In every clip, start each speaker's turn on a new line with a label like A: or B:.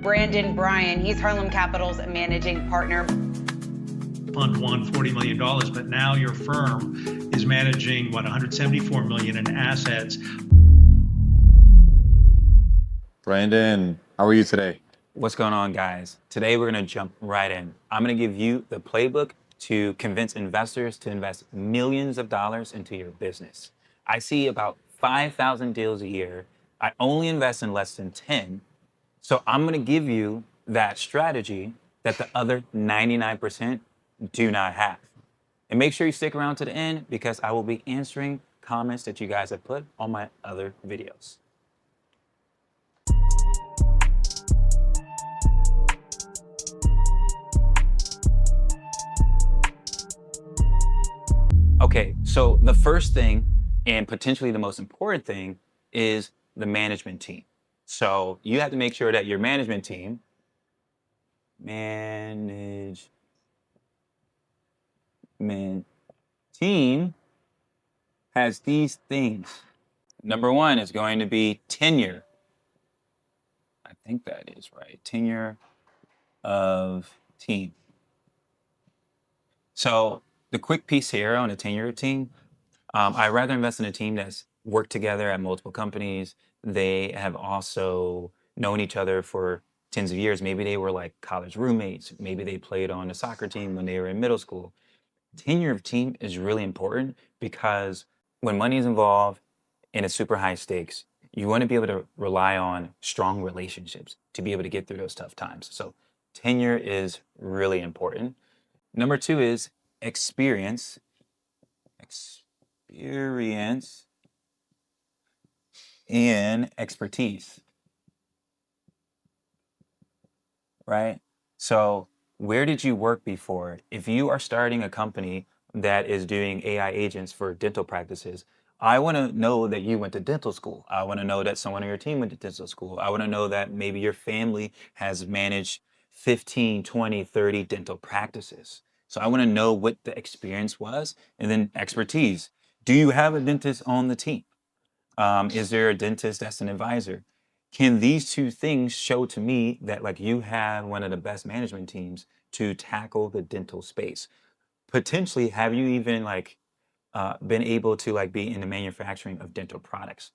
A: Brandon Bryan. He's Harlem Capital's managing partner.
B: Fund won $40 million, but now your firm is managing, what, $174 million in assets.
C: Brandon, how are you today?
D: What's going on, guys? Today we're going to jump right in. I'm going to give you the playbook to convince investors to invest millions of dollars into your business. I see about 5,000 deals a year. I only invest in less than 10. So I'm going to give you that strategy that the other 99% do not have. And make sure you stick around to the end because I will be answering comments that you guys have put on my other videos. Okay, so the first thing, and potentially the most important thing, is the management team. So you have to make sure that your management team, has these things. Number one is going to be tenure. I think that is right. Tenure of team. So the quick piece here on the tenure of team, I rather invest in a team that's worked together at multiple companies. They have also known each other for tens of years. Maybe they were like college roommates. Maybe they played on a soccer team when they were in middle school. Tenure of team is really important because when money is involved and it's super high stakes, you want to be able to rely on strong relationships to be able to get through those tough times. So tenure is really important. Number two is experience. Experience and expertise, right? So where did you work before? If you are starting a company that is doing AI agents for dental practices, I want to know that you went to dental school. I want to know that someone on your team went to dental school. I want to know that maybe your family has managed 15, 20, 30 dental practices. So I want to know what the experience was. And then expertise. Do you have a dentist on the team? Is there a dentist that's an advisor? Can these two things show to me that like you have one of the best management teams to tackle the dental space? Potentially, have you even been able to like be in the manufacturing of dental products?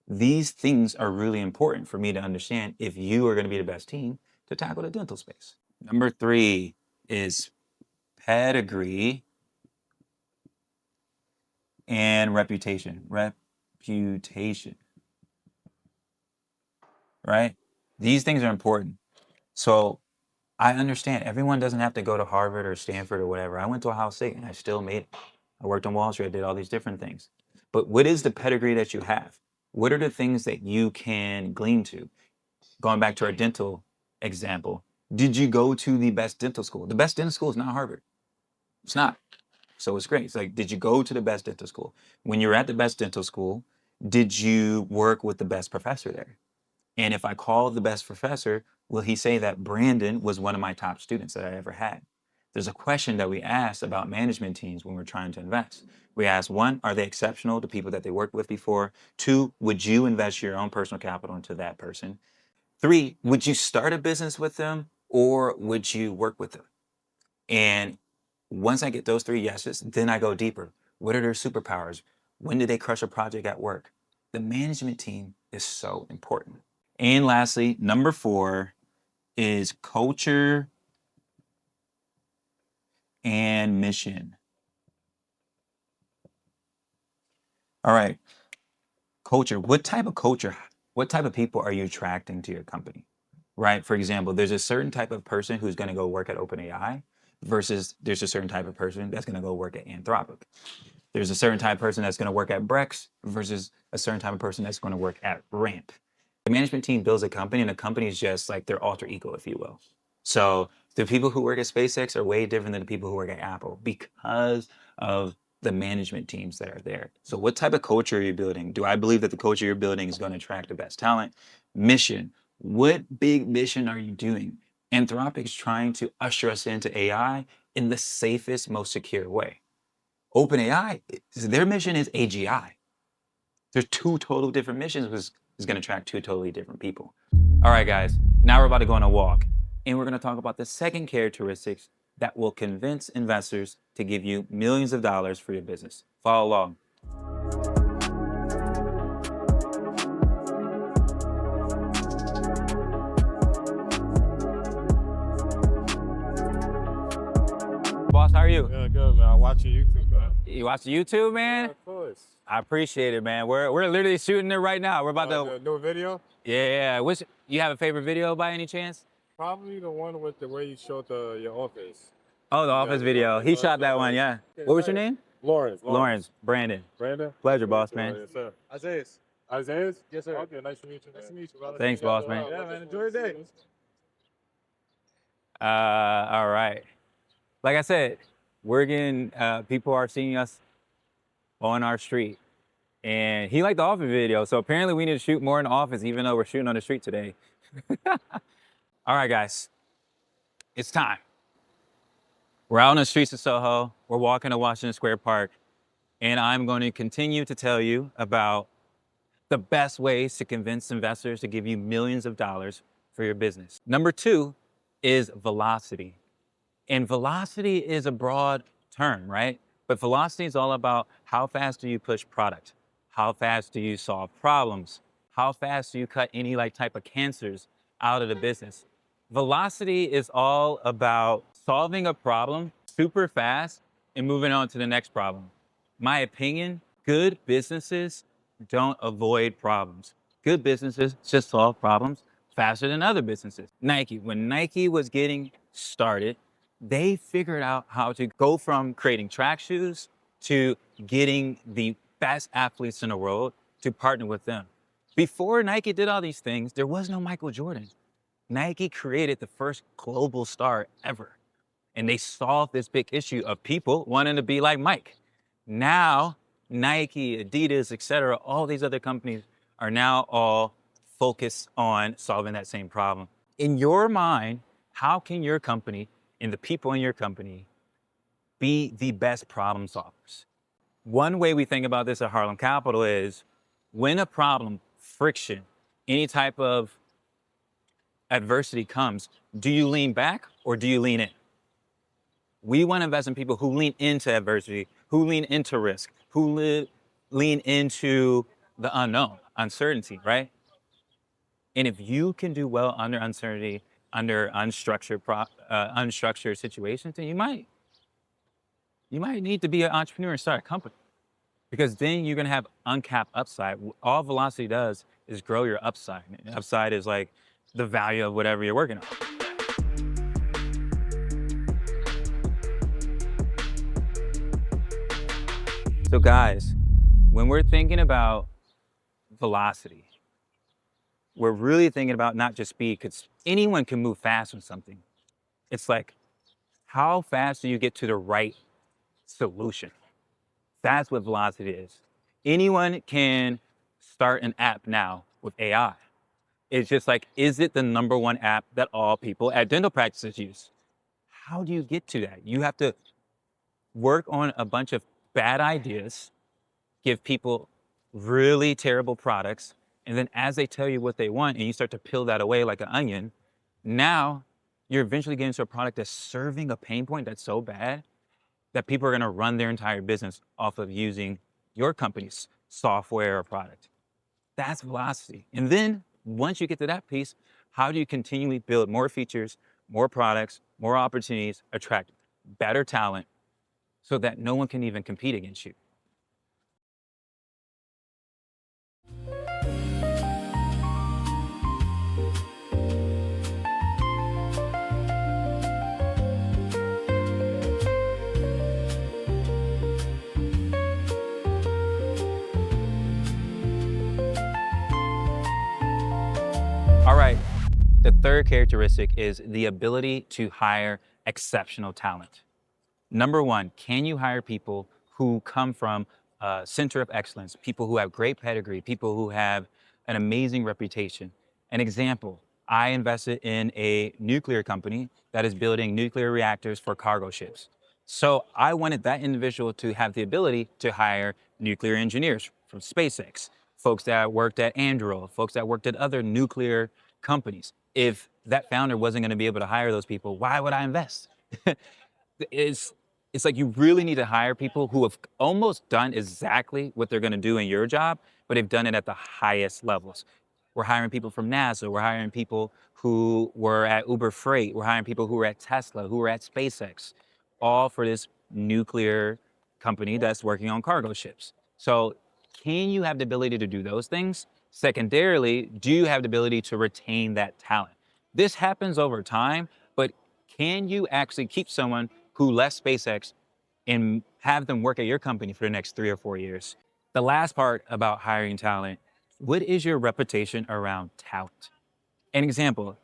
D: These things are really important for me to understand if you are going to be the best team to tackle the dental space. Number three is pedigree and reputation. Reputation. Right? These things are important. So I understand everyone doesn't have to go to Harvard or Stanford or whatever. I went to Ohio State and I still made it. I worked on Wall Street. I did all these different things. But what is the pedigree that you have? What are the things that you can glean to? Going back to our dental example, did you go to the best dental school? The best dental school is not Harvard. It's not. So it's great. It's like, did you go to the best dental school? When you're at the best dental school, did you work with the best professor there? And if I call the best professor, will he say that Brandon was one of my top students that I ever had? There's a question that we ask about management teams when we're trying to invest. We ask, one, are they exceptional to people that they worked with before? Two, would you invest your own personal capital into that person? Three, would you start a business with them or would you work with them? And once I get those three yeses, then I go deeper. What are their superpowers? When did they crush a project at work? The management team is so important. And lastly, number four is culture and mission. All right, culture. What type of culture, what type of people are you attracting to your company? Right? For example, there's a certain type of person who's going to go work at OpenAI versus there's a certain type of person that's going to go work at Anthropic. There's a certain type of person that's going to work at Brex versus a certain type of person that's going to work at Ramp. The management team builds a company and the company is just like their alter ego, if you will. So the people who work at SpaceX are way different than the people who work at Apple because of the management teams that are there. So what type of culture are you building? Do I believe that the culture you're building is going to attract the best talent? Mission. What big mission are you doing? Anthropic's trying to usher us into AI in the safest, most secure way. OpenAI, their mission is AGI. There's two total different missions, which is going to attract two totally different people. All right, guys, Now we're about to go on a walk, and we're going to talk about the second characteristics that will convince investors to give you millions of dollars for your business. Follow along. Boss, how are you?
E: Yeah, good, man. I watch your YouTube, man.
D: You watch YouTube, man?
E: Yeah, of course.
D: I appreciate it, man. We're literally shooting it right now. We're about to.
E: The new video?
D: Yeah. Which you have a favorite video by any chance?
E: Probably the one with the way you showed your office.
D: Oh, the office video. He shot that one, yeah. What was your name?
E: Lawrence.
D: Lawrence. Brandon.
E: Brandon?
D: Pleasure, boss, man.
E: Yes, sir.
F: Isaiah.
E: Isaiah?
F: Yes, sir.
E: Okay, nice to meet you. Nice to meet you, brother.
D: Thanks, boss, man.
E: Yeah, man. Enjoy your day.
D: All right. Like I said, we're getting, people are seeing us on our street. And he liked the office video, so apparently we need to shoot more in the office, even though we're shooting on the street today. All right, guys. It's time. We're out on the streets of Soho. We're walking to Washington Square Park. And I'm going to continue to tell you about the best ways to convince investors to give you millions of dollars for your business. Number 2 is velocity. And velocity is a broad term, right? But velocity is all about how fast do you push product? How fast do you solve problems? How fast do you cut any type of cancers out of the business? Velocity is all about solving a problem super fast and moving on to the next problem. My opinion, good businesses don't avoid problems. Good businesses just solve problems faster than other businesses. Nike, when Nike was getting started, they figured out how to go from creating track shoes to getting the best athletes in the world to partner with them. Before Nike did all these things, there was no Michael Jordan. Nike created the first global star ever. And they solved this big issue of people wanting to be like Mike. Now, Nike, Adidas, etc., all these other companies are now all focused on solving that same problem. In your mind, how can your company and the people in your company be the best problem solvers? One way we think about this at Harlem Capital is when a problem, friction, any type of adversity comes, do you lean back or do you lean in? We want to invest in people who lean into adversity, who lean into risk, who lean into the unknown, uncertainty, right? And if you can do well under uncertainty, under unstructured situations, then you might need to be an entrepreneur and start a company, because then you're going to have uncapped upside. All velocity does is grow your upside. And upside is like the value of whatever you're working on. So guys, when we're thinking about velocity, we're really thinking about not just speed, because anyone can move fast on something. It's like, how fast do you get to the right solution? That's what velocity is. Anyone can start an app now with AI. It's just like, is it the #1 app that all people at dental practices use? How do you get to that? You have to work on a bunch of bad ideas, give people really terrible products, and then as they tell you what they want and you start to peel that away like an onion, now you're eventually getting to a product that's serving a pain point that's so bad that people are going to run their entire business off of using your company's software or product. That's velocity. And then once you get to that piece, how do you continually build more features, more products, more opportunities, attract better talent so that no one can even compete against you? All right, the third characteristic is the ability to hire exceptional talent. Number 1, can you hire people who come from a center of excellence, people who have great pedigree, people who have an amazing reputation? An example, I invested in a nuclear company that is building nuclear reactors for cargo ships. So I wanted that individual to have the ability to hire nuclear engineers from SpaceX, folks that worked at Anduril, folks that worked at other nuclear companies. if that founder wasn't going to be able to hire those people, why would I invest? it's it's like you really need to hire people who have almost done exactly what they're going to do in your job, but they've done it at the highest levels. We're hiring people from NASA. We're hiring people who were at Uber Freight. We're hiring people who were at Tesla, who were at SpaceX, all for this nuclear company that's working on cargo ships. So, can you have the ability to do those things? Secondarily, do you have the ability to retain that talent? This happens over time, but can you actually keep someone who left SpaceX and have them work at your company for the next 3 or 4 years? The last part about hiring talent, what is your reputation around talent? An example,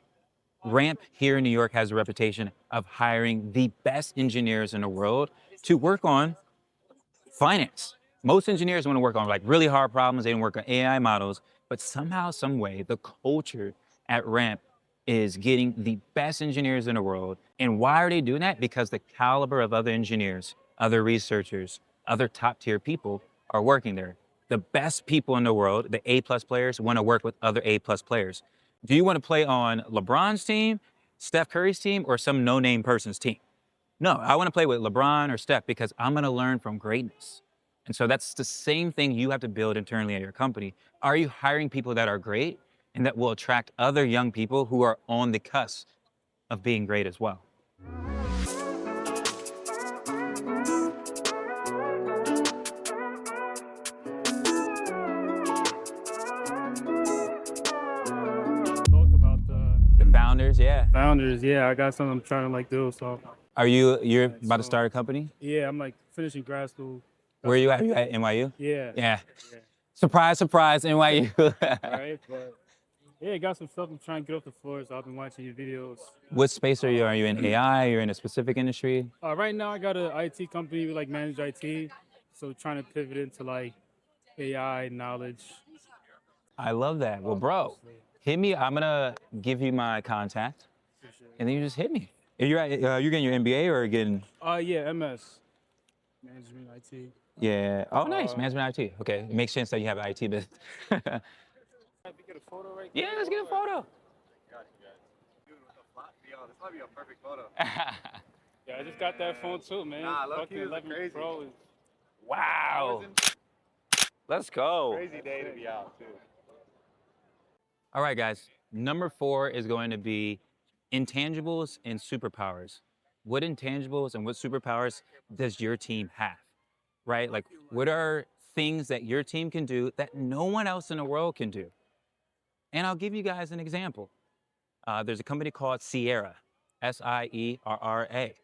D: Ramp here in New York has a reputation of hiring the best engineers in the world to work on finance. Most engineers want to work on like really hard problems. They don't work on AI models, but somehow, some way, the culture at Ramp is getting the best engineers in the world. And why are they doing that? Because the caliber of other engineers, other researchers, other top tier people are working there. The best people in the world, the A+ players, want to work with other A+ players. Do you want to play on LeBron's team, Steph Curry's team, or some no-name person's team? No, I want to play with LeBron or Steph because I'm going to learn from greatness. And so that's the same thing you have to build internally at your company. Are you hiring people that are great and that will attract other young people who are on the cusp of being great as well?
E: Talk about the
D: The founders, yeah.
E: founders. Yeah, I got something I'm trying to like do. So
D: You're about to start a company?
E: yeah, I'm like finishing grad school.
D: Where are you at? You at NYU?
E: Yeah.
D: Yeah.
E: Yeah.
D: Surprise, surprise, NYU.
E: Right. But yeah, got some stuff I'm trying to get off the floor. So I've been watching your videos.
D: What space are you? Are you in AI? You're in a specific industry?
E: Right now, I got an IT company. We like manage IT. So trying to pivot into like AI knowledge.
D: I love that. Well, bro, hit me. I'm gonna give you my contact, and then you just hit me. You're getting your MBA or getting?
E: Yeah, MS management IT.
D: Yeah. Oh, nice. Management IT. Okay, it makes sense that you have an IT business.
E: Can we get a photo right
D: Yeah, let's get a photo.
C: This might be a perfect photo.
E: Yeah, I just got that phone too, man.
C: Nah, low-key
E: Fucking
C: is
E: 11
C: crazy.
E: Pro is
D: Wow. Let's go.
C: Crazy day to be out too.
D: All right, guys. Number 4 is going to be intangibles and superpowers. What intangibles and what superpowers does your team have? Right? Like, what are things that your team can do that no one else in the world can do? And I'll give you guys an example. There's a company called Sierra, Sierra.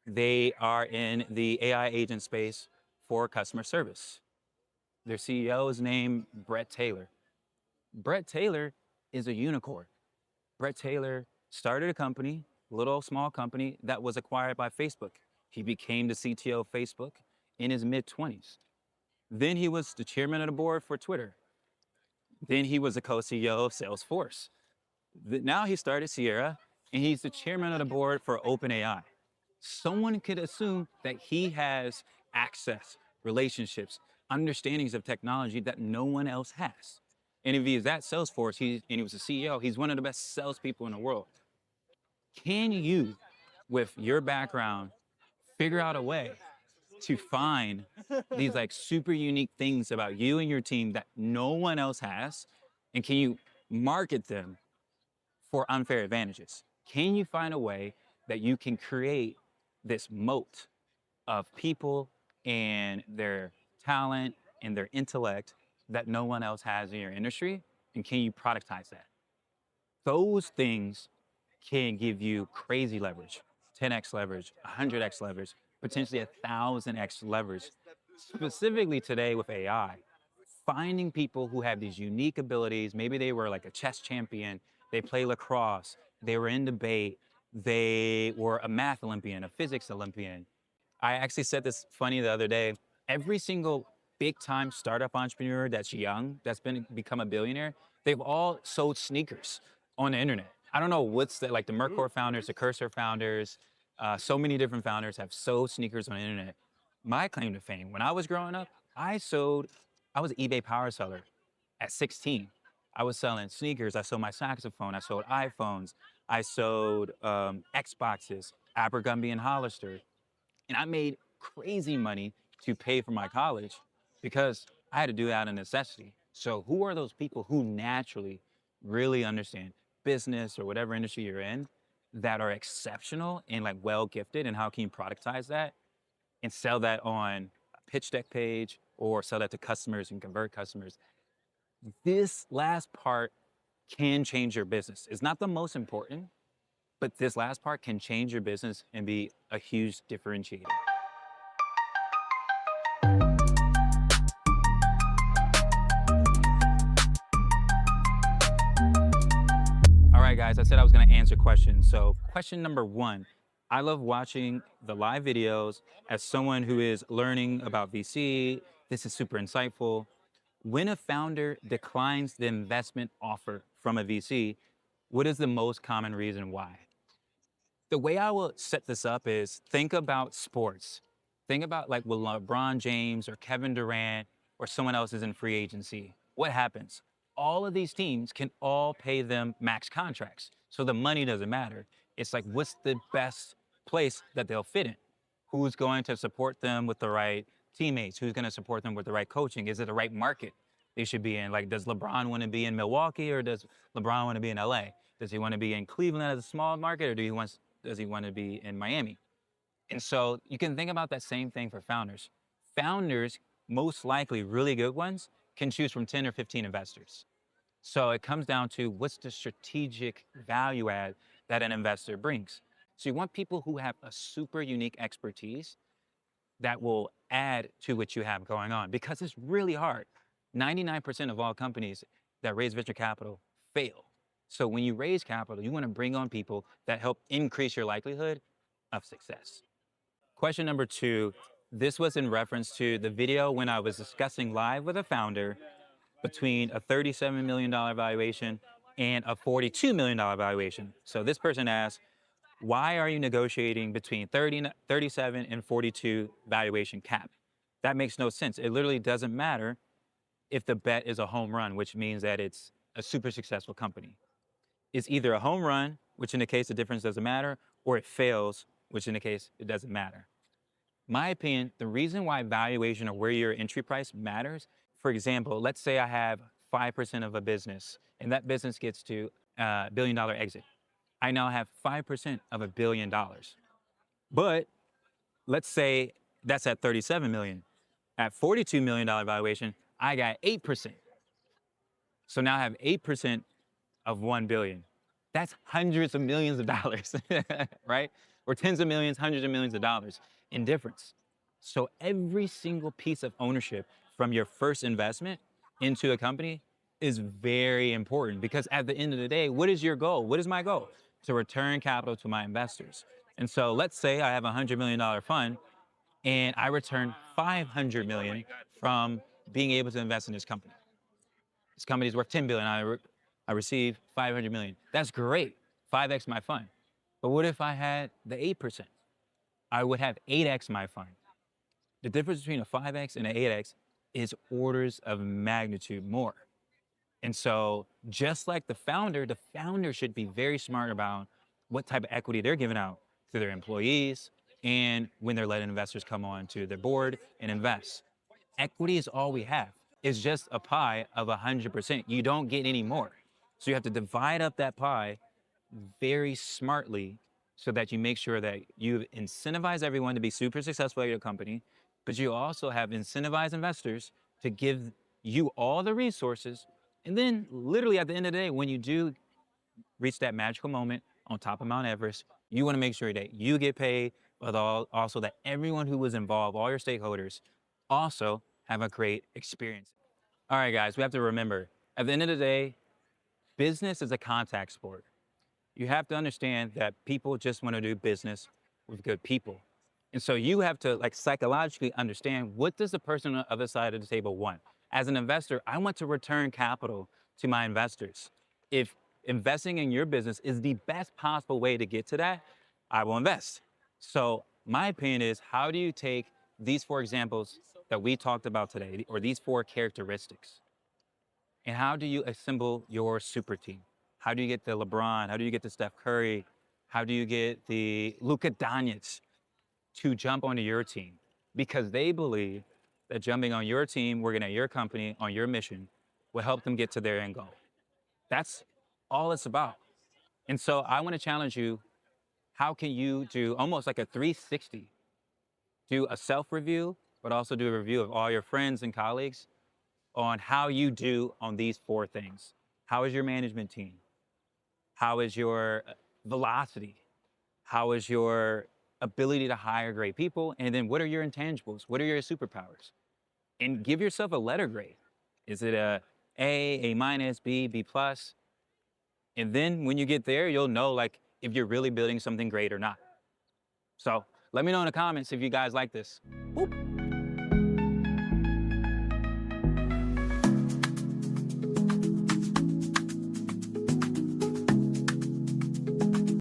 D: They are in the AI agent space for customer service. Their CEO is named Brett Taylor. Brett Taylor is a unicorn. Brett Taylor started a company, little small company, that was acquired by Facebook. He became the CTO of Facebook in his mid-20s. Then he was the chairman of the board for Twitter. Then he was the co-CEO of Salesforce. Now he started Sierra, and he's the chairman of the board for OpenAI. Someone could assume that he has access, relationships, understandings of technology that no one else has. And if he is at Salesforce, and he was a CEO, he's one of the best salespeople in the world. Can you, with your background, figure out a way to find these like super unique things about you and your team that no one else has? And can you market them for unfair advantages? Can you find a way that you can create this moat of people and their talent and their intellect that no one else has in your industry? And can you productize that? Those things can give you crazy leverage, 10x leverage, 100x leverage, potentially 1,000x leverage. Specifically today with AI, finding people who have these unique abilities. Maybe they were like a chess champion, they play lacrosse, they were in debate, they were a math Olympian, a physics Olympian. I actually said this funny the other day. Every single big time startup entrepreneur that's young, that's become a billionaire, they've all sold sneakers on the internet. I don't know what's the, like the Mercor founders, the Cursor founders, so many different founders have sold sneakers on the internet. My claim to fame, when I was growing up, I was an eBay power seller at 16. I was selling sneakers. I sold my saxophone. I sold iPhones. I sold Xboxes, Abercrombie and Hollister. And I made crazy money to pay for my college because I had to do it out of necessity. So who are those people who naturally really understand business or whatever industry you're in that are exceptional and like well gifted, and how can you productize that and sell that on a pitch deck page or sell that to customers and convert customers? This last part can change your business. It's not the most important, but this last part can change your business and be a huge differentiator. All right, guys, I said I was gonna answer questions. So question number one, I love watching the live videos as someone who is learning about VC. This is super insightful. When a founder declines the investment offer from a VC, what is the most common reason why? The way I will set this up is think about sports. Think about like when LeBron James or Kevin Durant or someone else is in free agency. What happens? All of these teams can all pay them max contracts. So the money doesn't matter. It's like, what's the best place that they'll fit in? Who's going to support them with the right teammates? Who's going to support them with the right coaching? Is it the right market they should be in? Like, does LeBron want to be in Milwaukee, or does LeBron want to be in LA? Does he want to be in Cleveland as a small market, or does he want to be in Miami? And so you can think about that same thing for founders. Founders, most likely really good ones, can choose from 10 or 15 investors. So it comes down to what's the strategic value add that an investor brings. So you want people who have a super unique expertise that will add to what you have going on, because it's really hard. 99% of all companies that raise venture capital fail. So when you raise capital, you want to bring on people that help increase your likelihood of success. Question number two, this was in reference to the video when I was discussing live with a founder between a $37 million valuation and a $42 million valuation. So this person asked, why are you negotiating between 37 and 42 valuation cap? That makes no sense. It literally doesn't matter if the bet is a home run, which means that it's a super successful company. It's either a home run, which in the case the difference doesn't matter, or it fails, which in the case it doesn't matter. My opinion, the reason why valuation or where your entry price matters, for example, let's say I have 5% of a business and that business gets to a $1 billion exit. I now have 5% of $1 billion. But let's say that's at 37 million. At $42 million valuation, I got 8%. So now I have 8% of 1 billion. That's hundreds of millions of dollars, right? Or tens of millions, hundreds of millions of dollars in difference. So every single piece of ownership from your first investment into a company is very important, because at the end of the day, what is your goal? What is my goal? To return capital to my investors. And so let's say I have a $100 million fund and I return 500 million from being able to invest in this company. This company is worth 10 billion. I receive 500 million. That's great. 5x my fund. But what if I had the 8%? I would have 8x my fund. The difference between a 5x and an 8x is orders of magnitude more. And so just like the founder should be very smart about what type of equity they're giving out to their employees and when they're letting investors come on to their board and invest. Equity is all we have. It's just a pie of 100%. You don't get any more. So you have to divide up that pie very smartly so that you make sure that you incentivize everyone to be super successful at your company, but you also have incentivized investors to give you all the resources. And then literally at the end of the day, when you do reach that magical moment on top of Mount Everest, you want to make sure that you get paid, but also that everyone who was involved, all your stakeholders, also have a great experience. All right, guys, we have to remember, at the end of the day, business is a contact sport. You have to understand that people just want to do business with good people. And so you have to like psychologically understand, what does the person on the other side of the table want? As an investor, I want to return capital to my investors. If investing in your business is the best possible way to get to that, I will invest. So my opinion is, how do you take these four examples that we talked about today, or these four characteristics, And how do you assemble your super team? How do you get the LeBron? How do you get the Steph Curry? How do you get the Luka Doncic to jump onto your team? Because they believe that jumping on your team, working at your company, on your mission, will help them get to their end goal. That's all it's about. And so I want to challenge you, how can you do almost like a 360? Do a self-review, but also do a review of all your friends and colleagues on how you do on these 4 things. How is your management team? How is your velocity? How is your ability to hire great people? And then what are your intangibles? What are your superpowers? And give yourself a letter grade. Is it A minus, B, B plus? And then when you get there, you'll know like if you're really building something great or not. So let me know in the comments if you guys like this. Boop.